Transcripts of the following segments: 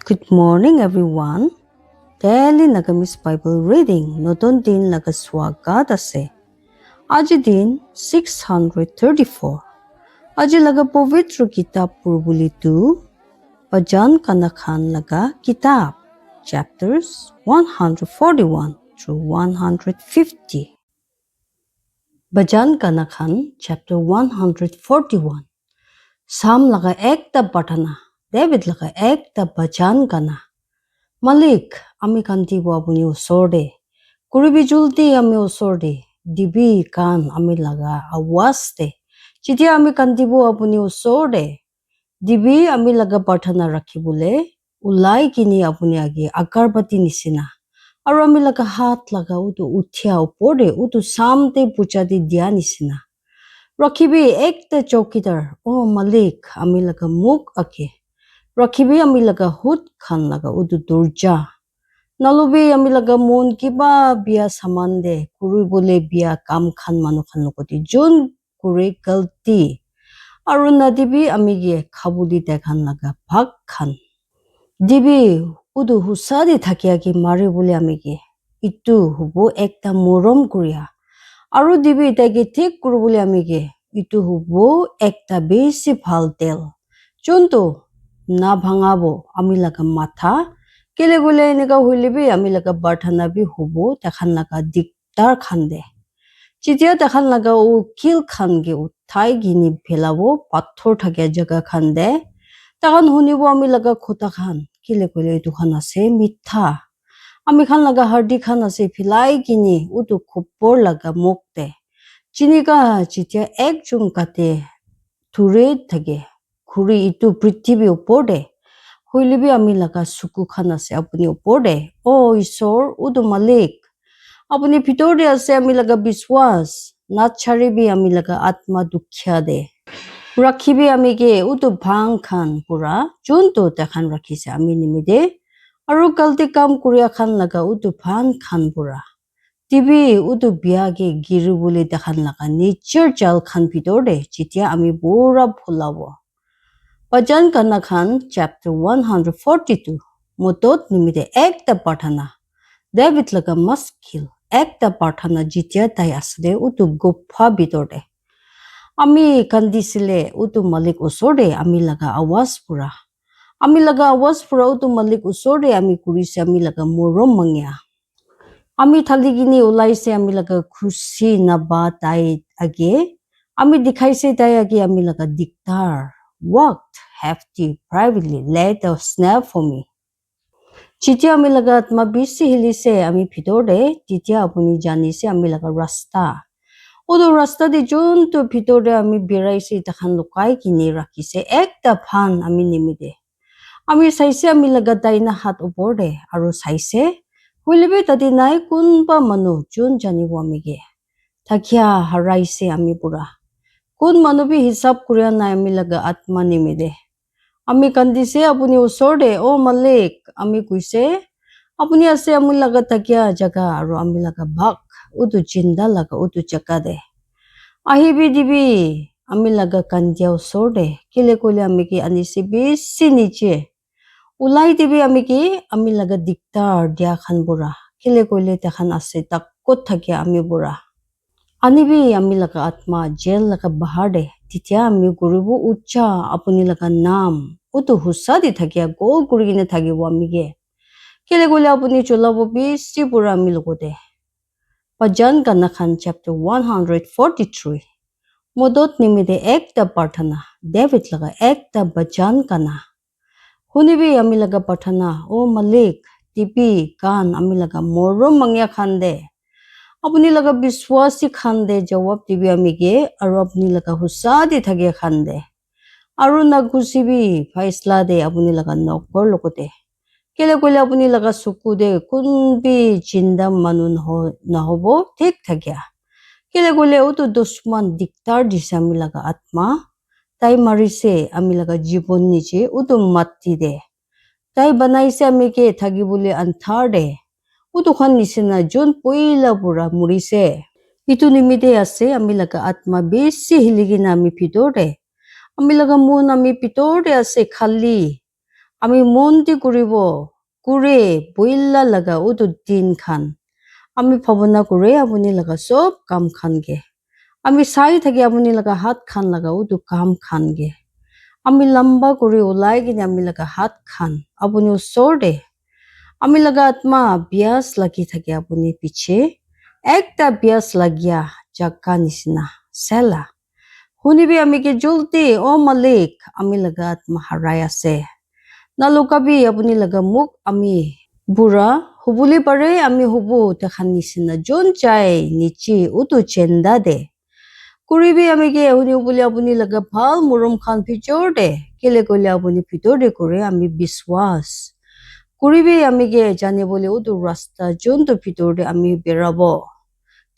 Good morning, everyone. Daily nagamis Bible reading. Noton din nagaswagat ase. Aji din 634. Aji laga povitro kitab purbulitu. Bajan kanakhan laga kitab. Chapters 141 through 150. Bajan kanakhan chapter 141. Sam laga ekta patana. David laga ekta bajan kana. Malik, ami kantibo apuni usorde. Kuribi julti ami usorde. Dibi kan ami laga awaste. Chitia ami kantibo apuni usorde. Dibi ami laga parthana rakhibule. Ulai kini apuni agi agarbati nisina. Aru ami laga hat laga utu uthia uporde utu samte puchadi dia nisina. Rakhibi ekta chokidar. Oh Malik, ami laga muk ake. Rakhibi ami laga hut khan laga udu durja. Nalubi ami laga mon kiba biya samande kuri bole biya kam khan manu khan lokoti jun kuri galti. Aruna dibi ami ge khabuli dekhan laga bhag khan. Dibi udu husadi thakia ki mari bole ami ge. Itu hubo ekta morom kuriya. Aru dibi itagi thik kuri bole ami ge. Itu hubo ekta besi bhal tel. Juntu na bhangabo ami laga matha kele gule eneka huilebi ami laga barthana bi hubo takhan laga diktar khande chitia takhan laga ukil khan ge uthai gini phelabo pathor thakya jaga khande takhan hunibo ami laga khota khan kele gule etu khan ase mitha ami khan laga hardi khan ase philai gini utu khupor laga mokte chinika chitia ekjun kate thure thage khuri itu prithibhi uporde huilebi ami laga suku khan ase apuni uporde o isor udu malik apuni bhitor de ase ami laga biswas na charibi ami laga atma dukhya de rakhibi ami ge udu bhang khan pura junto takhan rakhise ami nimide aru galti kam kuriya khan laga udu bhang khan pura tibi udu biya ge giru bole takhan laga nature jal khan bhitor de chitia ami pura phulabo Bajan Kanakhan chapter 142 Mutot nimide ekta parthana David laga maskil ekta parthana jitia tai asde utu gupha bitorde Ami kandisile utu Malik usorde ami laga awas pura utu Malik usorde ami kurise ami laga morom mangya Ami thaligini ulaise ami laga khushi na ba tai age ami dikhaise tai age ami laga diktar walked hefty privately laid a snare for me. Chitia ami laga atma bisi hilise ami bhitore chitia apuni janise ami laga rasta. Odo rasta de junto bhitore ami biraise takhan lukai kini rakhise ekta phan ami nimide. Ami saise ami laga daina hat uporde aru saise huilebe tadi nai kunba manu jun janibo amige. Thakya haraise ami pura. Kun manu bi hisab kuriya nai ami laga atma nimide. Ami kandise apuni usorde o Malik ami kuise apuni ase ami laga thakya jaga aru ami laga bhag udu jinda laga udu jaga de ahibi dibi ami laga kandia usorde kile kole ami ki anise bisi niche ulai dibi ami ki ami laga diktar dia khan bura kile kole takhan ase takut thakya ami bura anibi ami laga atma jail laga bahar de titia ami gurubu ucha apuni laga nam utu husadi thakya gol kurigine thakibo amige kile gole apuni cholabo bisi pura ami logode Bajan Kanakhan chapter 143 Modot nimide ekta parthana David laga ekta bajan kana hunibi ami laga parthana o Malik tipi kan ami laga morom mangya khande apuni laga biswasi khande jawab dibi amige aru apuni laga husadi thage khande aru nagusibi faisla de apuni laga nokor lokote kele kole apuni laga suku de kunbi jinda manu nahobo thik thakya kele kole utu dushman diktar dise ami laga atma tai marise ami laga jibon niche utu matti de tai banaise ami ke thagi bole anthar de utu khan nisena jun poila pura murise itu nimide ase ami laga atma besi hiligina ami bhitor de ami laga mon ami bhitor de ase khali আমি মনটি কৰিব কুৰে বইলা লগা উটো দিন খান আমি ভাৱনা কৰে আপুনি লগা সব কাম খানগে আমি চাই থাকি আপুনি লগা হাত খান লগা উটো কাম খানগে আমি লম্বা কৰি ওলাই কিনে আমি লগা হাত খান আপুনি ওচৰতে আমি লগা আত্মা বিয়াস লাগি থাকে আপুনি পিছে একটা বিয়াস লাগিয়া জাগা নিচিনা চেলা শুনিবি আমি কি জলদি ও মালিক আমি লগা আত্মা হাৰাই আছে নালুকাবি আপুনি লগা মোক আমি বুঢ়া হুবুলি পাৰে আমি হুবু দেখান নিচিনা যোন চাই নিচি উটো চেন্দা দে কৰিবি আমি কি শুনি বুলি আপুনি লগা ভাল মৰম খান ভিতৰ দে কেলে কলে আপুনি ভিতৰ দে কৰে আমি বিশ্বাস কৰিবি আমি কি জানিবলৈ উটো ৰাস্তা যোনটো ভিতৰ দে আমি বেৰাব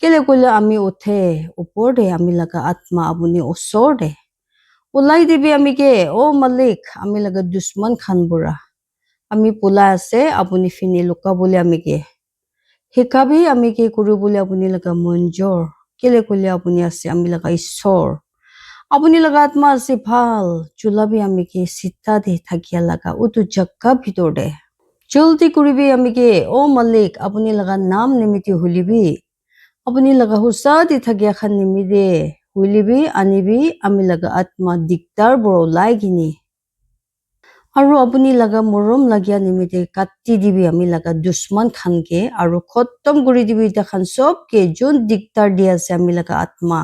কেলে কলে আমি উঠে ওপৰ দে আমি লগা আত্মা আপুনি ওচৰ দে ওলাই দিবি আমি কি ও মালিক আমি লগা দুশ্মন খান বুঢ়া আমি পোলা আছে আপুনি ফিনি লুকাবলৈ আমি কি শিকাবি আমি কি কৰিবলৈ আপুনি লগা মঞ্জৰ কেলে কলে আপুনি আছে আমি লগা ঈশ্বৰ আপুনি লগা আত্মা আছে ভাল চুলাবি আমি কি চিতা দে থাকিয়া লগা উটো জাগা ভিতৰ দে জলদি কৰিবি আমি কি ও মালিক আপুনি লগা নাম নিমিতি হুলিবি আপুনি লগা হুচা দি থাকিয়া খান নিমিদে হুলিবি আনিবি আমি লগা আত্মা দিগদাৰ বৰ ওলাই কিনি আৰু আপুনি লগা মৰম লাগিয়া নিমিতে কাটি দিবি আমি লগা দুশ্মন খানকে আৰু খতম কৰি দিবি দেখান সবকে যোন দিগদাৰ দি আছে আমি লগা আত্মা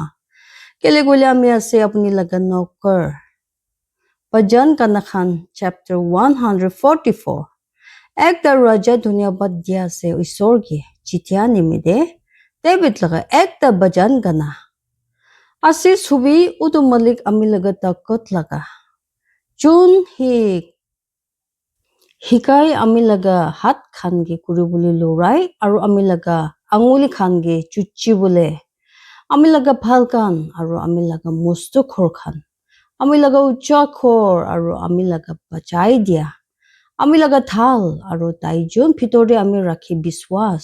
কেলে গলে আমি আছে আপুনি লগা নকৰ ভজন গানা খান চেপ্টাৰ 144 একটা ৰাজা ধন্যবাদ দিয়া আছে ঈশ্বৰকে যেতিয়া নিমিতে ডেভিড লগা একটা ভজন গানা আছে ছবি উটো মালিক আমি লগা তাকত লগা যোন শিকাই আমি লগা হাত খানগে কৰিবলৈ লৰাই আৰু আমি লগা আঙুলি খানগে চুচিবলে আমি লগা ভাল কান আৰু আমি লগা মস্ত খৰ খান আমি লগা উচ্চ খৰ আৰু আমি লগা বাচাই দিয়া আমি লগা থাল আৰু তাই যোন ভিতৰতে আমি ৰাখি বিশ্বাস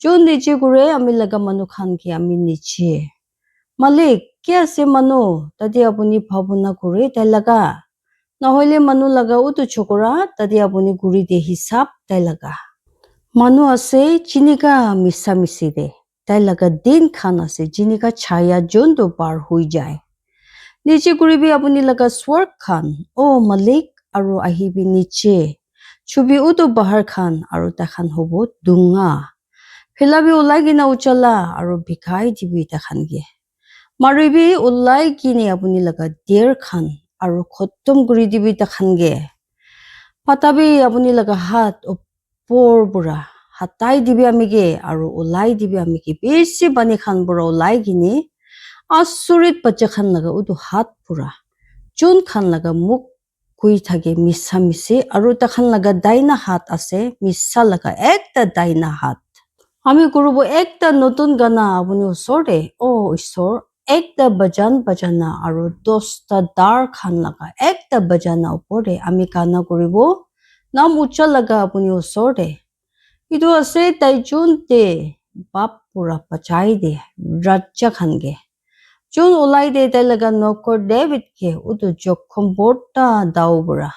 যোন নিচে কৰে আমি লগা মানুহ খানকে আমি নিচে মালিক কি আছে মানুহ তাতে আপুনি ভাৱনা কৰে তাই লগা নহলে মানুহ লগা উটো চকৰা তাতে আপুনি গুৰি দে হিচাপ তাই লগা মানুহ আছে চিনিকা মিছা মিছি দে তাই লগা দিন খান আছে চিনিকা ছায়া যোনটো পাৰ হৈ যায় নিচে কৰিবি আপুনি লগা স্বৰ্গ খান ও মালিক আৰু আহিবি নিচে ছবি উটো বাহাৰ খান আৰু তাখান হব দুঙা ফেলাবি ওলাই কিনা উচলা আৰু ভিখাই দিবি তাখানগে মাৰিবি ওলাই কিনে আপুনি লগা দেৰ খান আৰু খতম কৰি দিবি তাখানগে পাতাবি আপুনি লগা হাত ওপৰ বুঢ়া হাতাই দিবি আমিগে আৰু ওলাই দিবি আমিগে বেছি পানী খান বুঢ়া ওলাই কিনে আচৰিত বাচ্চা খান লগা উটো হাত বুঢ়া যোন খান লগা মোক কৈ থাকে মিছা মিছি আৰু তাখান লগা দাইনা হাত আছে মিছা লগা একটা দাইনা হাত আমি কৰিব একটা নতুন গানা আপুনি ওচৰতে ও ঈশ্বৰ একটা ভজন বাজানা আৰু 10টা দাৰ খান লগা একটা বাজানা ওপৰতে আমি গানা কৰিব নাম উচ্চ লগা আপুনি ওচৰতে ইটো আছে তাই যোনতে বাপ পুৰা বাচাই দে ৰাজ্যা খানগে যোন ওলাই দে তাই লগা নকৰ ডেভিডকে উটো জখম বৰ্তা দাও বুঢ়া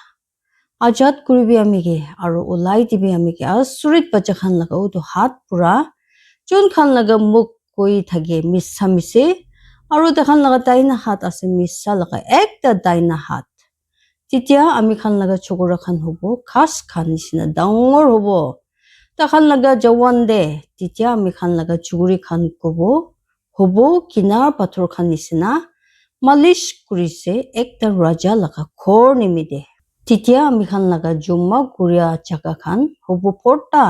আজাদ কৰিবি আমিগে আৰু ওলাই দিবি আমিগে আচৰিত বাচ্চা খান লগা উটো হাত পুৰা যোন খান লগা মোক কৈ থাকে মিছা মিছি আৰু তাখান লগা দাইনা হাত আছে মিছা লগা একটা দাইনা হাত তেতিয়া আমি খান লগা চকৰা খান হব খাস খান নিচিনা ডাঙৰ হব তাখান লগা জৱান দে তেতিয়া আমি খান লগা চুগুৰি খান কব হব কিনাৰ পাথৰ খান নিচিনা মালিচ কৰিছে একটা ৰাজা লগা খৰ নিমিদে তেতিয়া আমি খান লগা জমা কৰিয়া জাগা খান হব পৰ্টা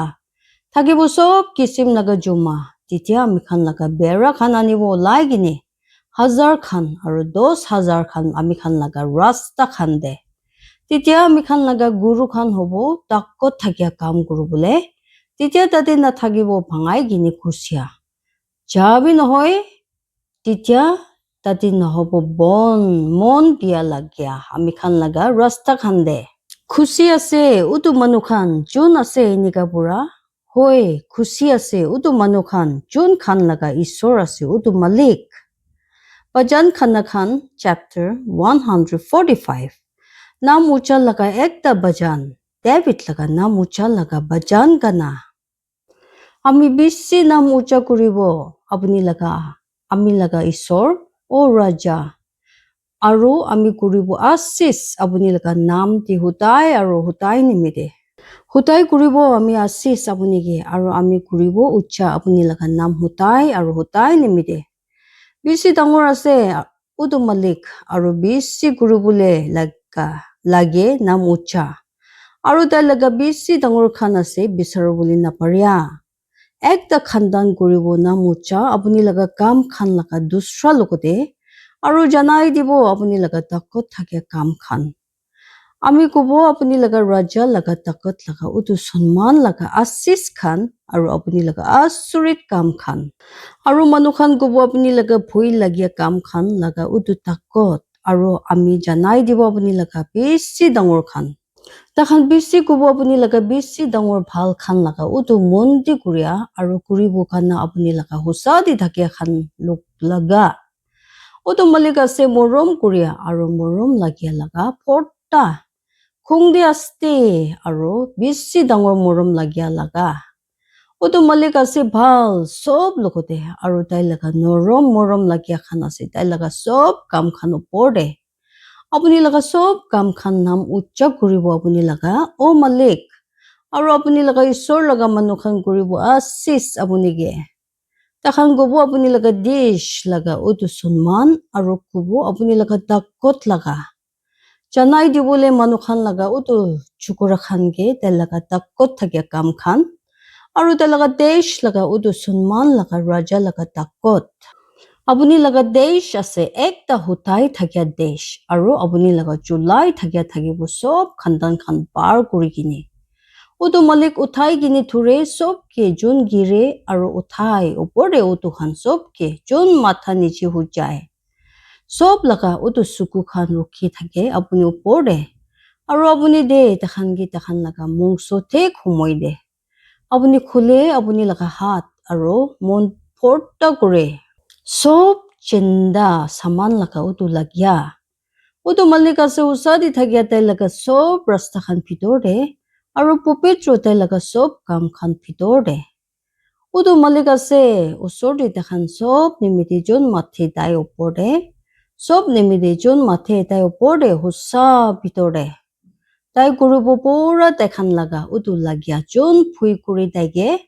থাকিব সব কিচিম লগা জমা তেতিয়া আমি খান লগা বেৰা খান আনিব ওলাই কিনে 1000 খান আৰু 10,000 খান আমি খান লগা ৰাস্তা খান দে তেতিয়া আমি খান লগা গুৰু খান হব তাকত থাকিয়া কাম কৰিবলৈ তেতিয়া তাতে নাথাকিব ভাঙাই কিনে খুচিয়া যাবি নহয় তেতিয়া তাতে নহব বন মন বিয়া লাগিয়া আমি খান লগা ৰাস্তা খান দে খুচি আছে উটো মানুহ খান যোন আছে এনেকা বুঢ়া হয় খুচি আছে উটো মানুহ খান যোন খান লগা ঈশ্বৰ আছে উটো মালিক ভজন খানা খান chapter 145 Nam ucha laga ekta bajan. David laga nam ucha laga bajan kana. Ami bisi nam ucha kuribo apuni laga. Ami laga isor o raja. Aru ami kuribo asis apuni laga nam ti hutai aru hutai nimide. Hutai kuribo ami asis apuni ge aru ami kuribo ucha apuni laga nam hutai aru hutai nimide. Bisi dangor ase udu malik aru bisi kuribule laga lage nam ucha. Aru tai laga bisi dangor khan ase bisarobuli naparia. Ekta khandan kuribo nam ucha apuni laga kam khan laga dusra lokote aru janai dibo apuni laga takot thake kam khan. Ami kubo apuni laga raja laga takot laga utu sunman laga asis khan aru apuni laga asurit kam khan. Aru manukhan kubo apuni laga bhui lagia kam khan laga utu takot aru ami janai dibo apuni laga bisi dangor khan. Takhan bisi kubo apuni laga bisi dangor bhal khan laga utu mondi kuria aru kuribo kana apuni laga husadi thakia khan luk laga. Utu malik ase morom kuria aru morom lagia laga porta. Khungdi aste aru bisi dangor morom lagia laga. Utu malik ase bhal sob lokote aru tai laga norom morom lagia khan ase tai laga sob kam khan uporde. Apuni laga sob kam khan nam ucha kuribo apuni laga o malik. Aru apuni laga isor laga manukhan kuribo asis apuni ge. Takhan kubo apuni laga dish laga utu sunman aru kubo apuni laga takot laga. Janai dibole manukhan laga utu chukura khan ge tai laga takot thake kam khan. Aru tai laga dish laga utu sunman laga raja laga takot. Apuni laga desh ase ekta hutai thakia desh aru apuni laga chulai thakia thakibo sob khandan khan par kuri kini. Utu malik uthai kini thure sob ke jun gire aru uthai upore utu khan sob ke jun matha niche hu jai. Sob laga utu suku khan rukhi thake apuni upore. Aru apuni de takhan laga mungso thek humoi de. Apuni khule apuni laga hat aru mon porta kure. Sob chinda saman laga utu lagya. Utu malik ase usadi thakia tai laga sob rasta khan pitor de. Aru pupetro tai laga sob kam khan pitor de. Utu malik ase usodi takhan sob nimiti jon mathe tai upor de. Sob nimiti jon mathe tai upor de husa pitor de. Tai kurubo pura takhan laga utu lagya jon phui kuri taige.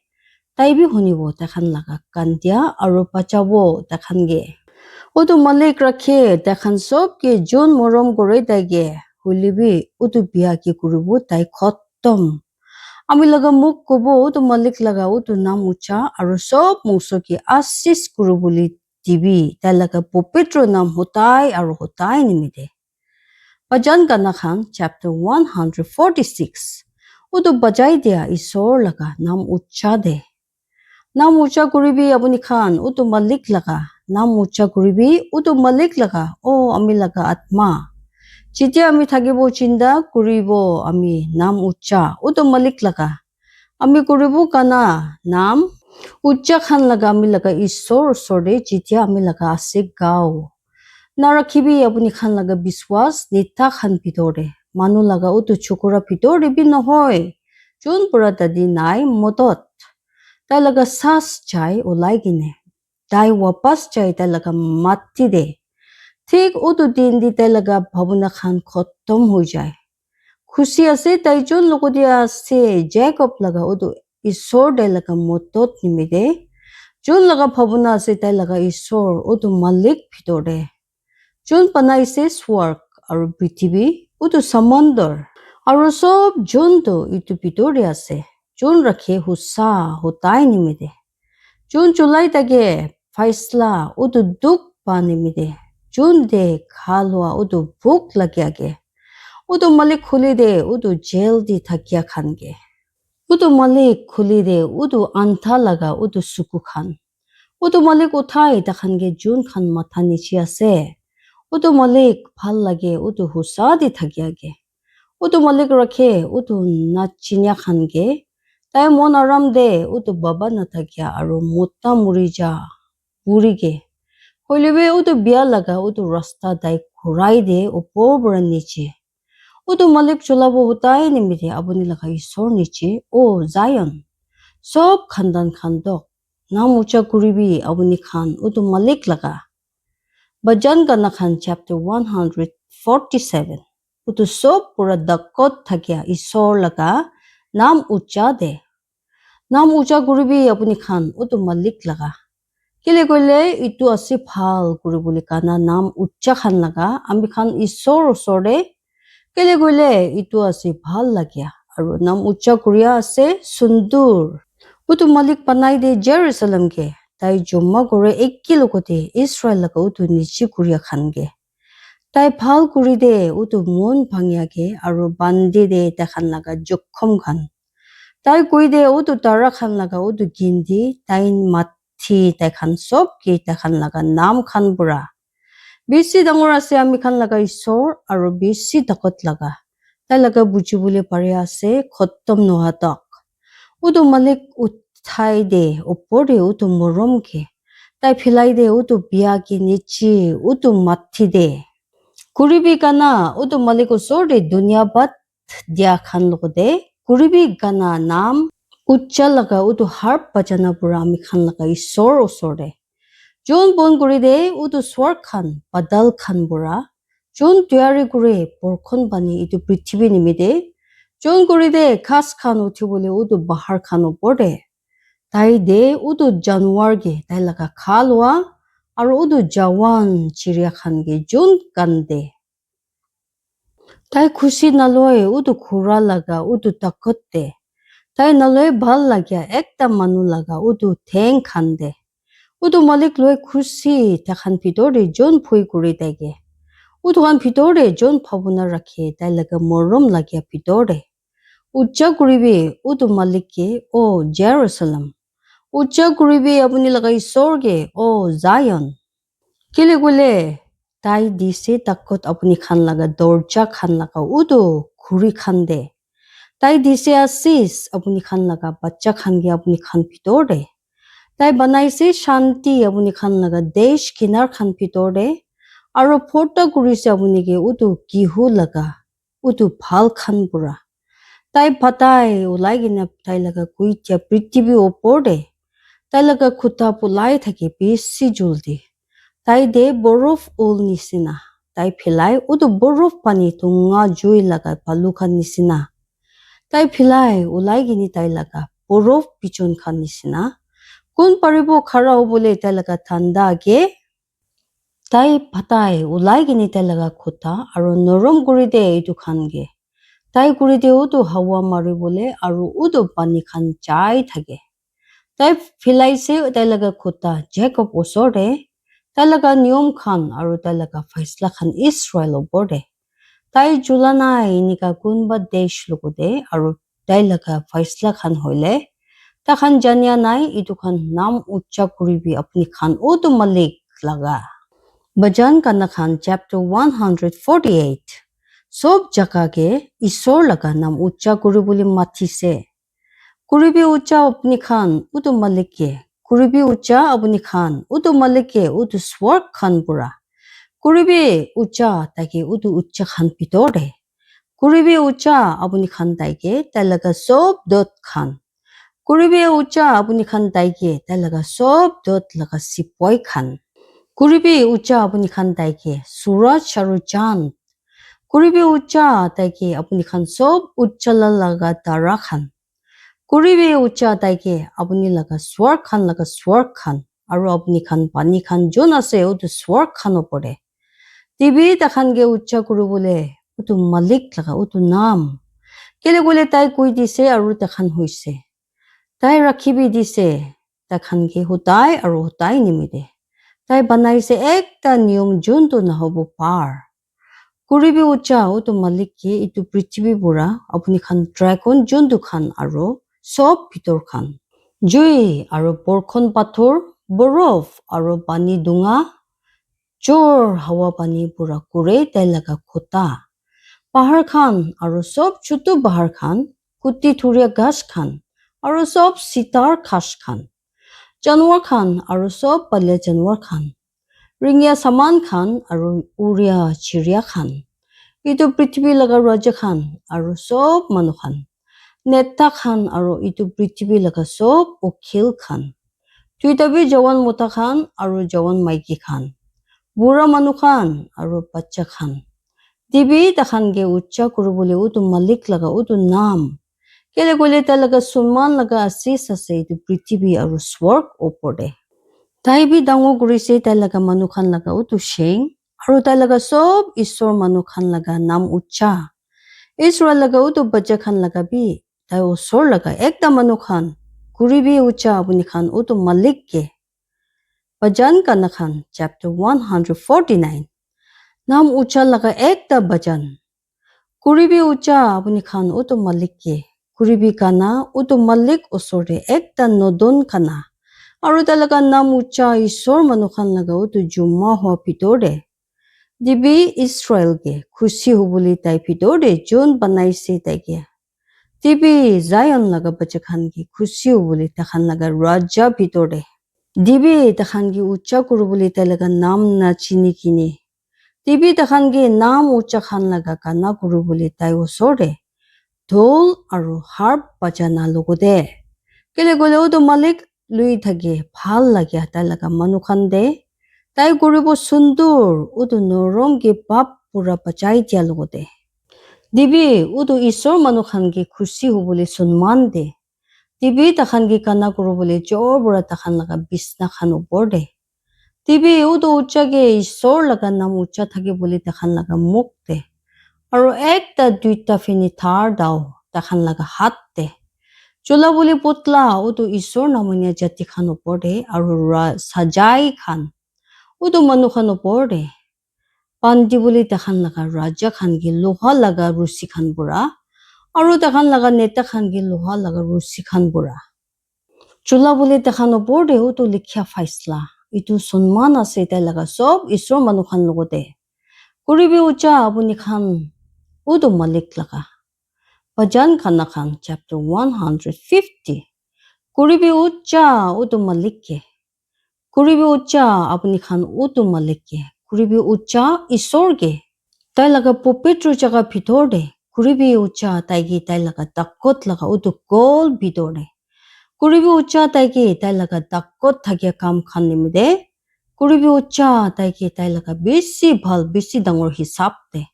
Tai bi hunibo takhan laga kandia aru pachabo takhan ge. Utu malik rakhe takhan sob ke jon morom gore taige. Hulibi utu biya ki kurubo tai khottom. Ami laga muk kubo utu malik laga utu nam ucha aru sob mungso ki asis kurubuli tibi. Tai laga pupetro nam hutai aru hutai nimide. Bajan Gana Khan chapter 146. Utu bajai dia isor laga nam ucha de. Nam ucha kuribi apuni khan utu malik laga. Nam ucha kuribi utu malik laga. O ami laga atma. Chitia ami thagibo chinda kuribo ami nam ucha utu malik laga. Ami kuribo kana nam ucha khan laga ami laga isor sorde chitia ami laga asik gao. Narakhibi apuni khan laga biswas nita khan pitore. Manu laga utu chukura pitore bi nohoy. Jun pura tadi nai modot. Tai laga sas chai ulai gine. Tai wapas chai tai laga mati de. Thik utu din di tai laga bhabuna khan khottom ho jai. Khushi ase tai jun logo dia ase Jacob laga utu isor tai laga modot nimide. Jun laga bhabuna ase tai laga isor utu malik pitore. Jun panai se swarg aru prithibi utu samandar. Aru sob jun to itu pitore ase. Jun rakhe husa hutai nimide. Jun chulai tage faisla utu duk pa nimide. Jun de khalwa utu bhuk lagyage. Utu malik khuli de utu jail di thakia khan ge. Utu malik khuli de utu antha laga utu suku khan. Utu malik uthai takhan ge jun khan matha nichi ase. Utu malik phal lage utu husa di thakia ge. Utu malik rakhe utu nachinya khan ge. Tai mon aram de utu baba na thakia aru mutta murija puri ge. Hoilebe utu biya laga utu rasta dai khurai de upor bura niche. utu malik chulabo hutai nimide abuni laka isor nichi o Zion sob khandan khandok nam ucha kuribi abuni khan utu malik laga Bajan Gana Khan chapter 147 utu sob pura dakot thakya isor laga nam ucha de nam ucha kuribi abuni khan utu malik laga Kile koile itu ase phal kuribole kana nam ucha khan laga ami khan isor osore Kile koile itu ase bhal lagya aru nam ucha kuriya ase sundur utu malik panai de Jerusalem ke tai jomma gore ekki lokote Israel laga utu nichi kuriya khan ge tai bhal kuri de utu mon bhangya ke aru bandi de ta khan laga jokhom khan tai koi de utu tara khan laga utu gindi tai mathi tai khan sob ki ta khan laga nam khan pura Bisi dangor ase ami khan laga isor aru bisi takot laga tai laga bujibole pare ase khottom noha tak utu malik uthai de upor de utu morom ke tai philai de utu biya ki nichi utu mathi de kuribi kana utu malik usor de dunya bat dia khan logode kuribi kana nam ucha laga utu harp bajana pura ami khan laga isor usor de John bon guri de utu swar khan badal khan bura John tuyari guri porkhon bani itu prithibi nimide John guri de khas khan uthi bole utu bahar khan opor de tai de utu janwar ge tai laga khalwa aru utu jawan chiriya khan ge John kan de Tai khushi naloi utu khura laga utu takot de tai naloi bhal lagya ekta manu laga utu theng khan de utu malik loi khushi ta khan bidor de John phui kuri dege utu khan bidor de John phabuna rakhe tai laga morom lagya bidor de ucha kuribi utu malik ke o Jerusalem ucha kuribi apuni laga isor ge o Zion kile gule tai dise takot apuni khan laga dorja khan laga utu khuri khan de tai dise asis apuni khan laga bacha khan ge apuni khan bidor de Tai banaise shanti apuni khan laga desh kinar khan bidor de aro phota kurise apuni ge utu kihu laga utu bhal khan pura Tai bhatai ulai gina tai laga kuitya prithibi opor de tai laga khuta pulai thake besi juldi Tai de borof ul nisina Tai philai utu borof pani tunga jui laga balu khan nisina Tai philai ulai gini tai laga borof pichon khan nisina Kun paribo khara hobole tai laga thanda ge tai bhatai ulai gini tai laga khuta aro norom guri de itu khan ge tai guri de utu hawa maribole aro utu pani khan chai thage tai philai se tai laga khuta Jacob osor de tai laga niyom khan aro tai laga faisla khan Israel opor de tai julanai nika kunba desh logode aro tai laga faisla khan hoile Ta khan janya nai itu khan nam ucha kuribi apni khan utu malik laga. Bajan Kana Khan chapter 148 Sob jaka ke isor laga nam ucha kuribuli mathi se. Kuribi ucha apni khan utu malik ke. Kuribi ucha apni khan utu malik ke utu swar khan pura. Kuribi ucha taki utu ucha khan pitor de. Kuribi ucha apni khan taike talaga sob dot khan. Kuribi ucha apuni khan taike talaga sob dot laga sipoi khan Kuribi ucha apuni khan taike suraj charu chand Kuribi ucha taike apuni khan sob uchala laga tara khan Kuribi ucha taike apuni laga swar khan aru apuni khan pani khan jon ase utu swar khan opore tibi ta khan ge ucha kuribole utu malik laga utu nam kele gole tai koi dise aru ta khan hoise Tai rakhibi dise ta khan ge hutai aru hutai nimide tai banaise ekta niyom juntu nahobo par kuribi ucha utu malik ki itu prithvi pura apuni khan dragon juntu khan aru sob bhitor khan jui aru porkhon pathor borof aru pani dunga jor hawa pani pura kure tai laga khuta pahar khan aru sob chutu bahar khan kuti thuria gas khan aru sob sitar khas khan janwar khan aru sob pale janwar khan ringya saman khan aru uria chiriya khan Itu prithvi laga raja khan aru sob manu khan. Neta khan aru itu prithvi laga sob ukhil khan. Tuita bi jawan mota khan aru jawan maiki khan. Bura manu khan aru bacha khan. Dibi takhan ge ucha kurubole utu malik laga utu naam. Kele kole ta laga sunman laga asis ase itu prithvi aru swarg opor Tai bi dango gurise tai laga manu khan laga utu sheng. Aru tai laga sob isor manu khan laga naam ucha. Israel laga utu bacha khan laga bi tai osor laga ekta manu khan. Kuribi ucha abuni khan utu malik ke. Bajan kana khan chapter 149. Naam ucha laga ekta bajan. Kuribi ucha abuni khan utu malik ke. Kuribi kana utu malik osore ekta nodon kana. Aru talaga naam ucha isor manu khan laga utu juma hoa pitore. Dibi Israel ke khushi hubuli tai pitore jun banaise tai ke. Dibi Zion laga bacha khan ki khushi hubuli ta khan laga raja pitore. Dibi ta khan ki ucha kurubuli tai laga naam na chini kini. Dibi ta khan ki naam ucha khan laga kana kurubuli tai osore. Dhol aru harp bacha na logode. Kele gole utu malik lui thage bhal lage tai laga manu khan de tai guribo sundur utu norom ke bap pura bachai dia logode. Dibi utu isor manu khan ke khushi hubole sunman de. Dibi ta khan ki kana kurubole jor bura ta khan laga bisna khan upor de. Dibi utu ucha ke isor laga naam ucha thage bole ta khan laga muk de. Aru ekta duita fini thar dao ta khan laga hat de. Chola boli putla utu isor namunia jati khan upor de aru sajai khan utu manu khan upor de pandi boli takhan laga raja khan ki loha laga rusi khan bura aru takhan laga neta khan ki loha laga rusi khan bura chola boli takhan upor de utu likhya faisla itu sunman ase tai laga sob isor manu khan logote kuribi ucha abuni khan utu malik laga Bajan Khana Khan chapter 150. Kuribi ucha utu malike. Kuribi ucha apni khan utu malike. Kuribi ucha isorge. Tai laga popetro jaga bhitorde. Kuribi ucha taigi tai laga dakot laga utu gol bhitorde. Kuribi ucha taigi tai laga dakot thagya kam khan nimide. Kuribi ucha taigi tai laga bisi bhal bisi dangor hisab de.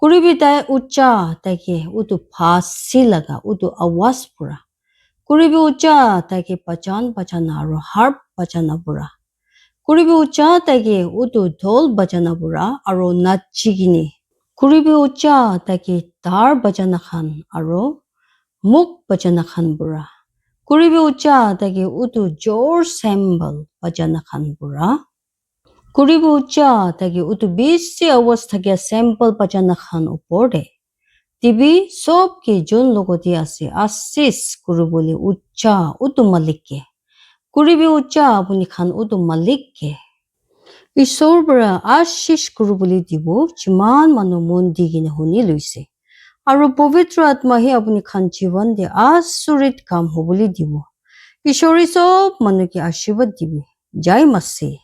Kuribi tai ucha taike utu phasi laga utu awas pura. Kuribi ucha taike pachan aru harp bachana pura. Kuribi ucha taike utu dhol bachana pura aru nachigini. Kuribi ucha taike tar bachana khan aru muk bachana khan pura. Kuribi ucha taike utu jor sambal bachana khan pura. Kuribi ucha tagi utu bisi awas thagya sample bachana khan upor de. Tibi sob ki jun logodi ase asis kuruboli ucha utu malikke. Kuribi ucha apuni khan utu malikke. Isor bara ashish kuruboli dibu jiman manu mon digine huni luise. Aru povitra atmahi apuni khan jivan de asurit kam hoboli dibu. Ishori sob manu ki ashirwad dibi. Jai Masih.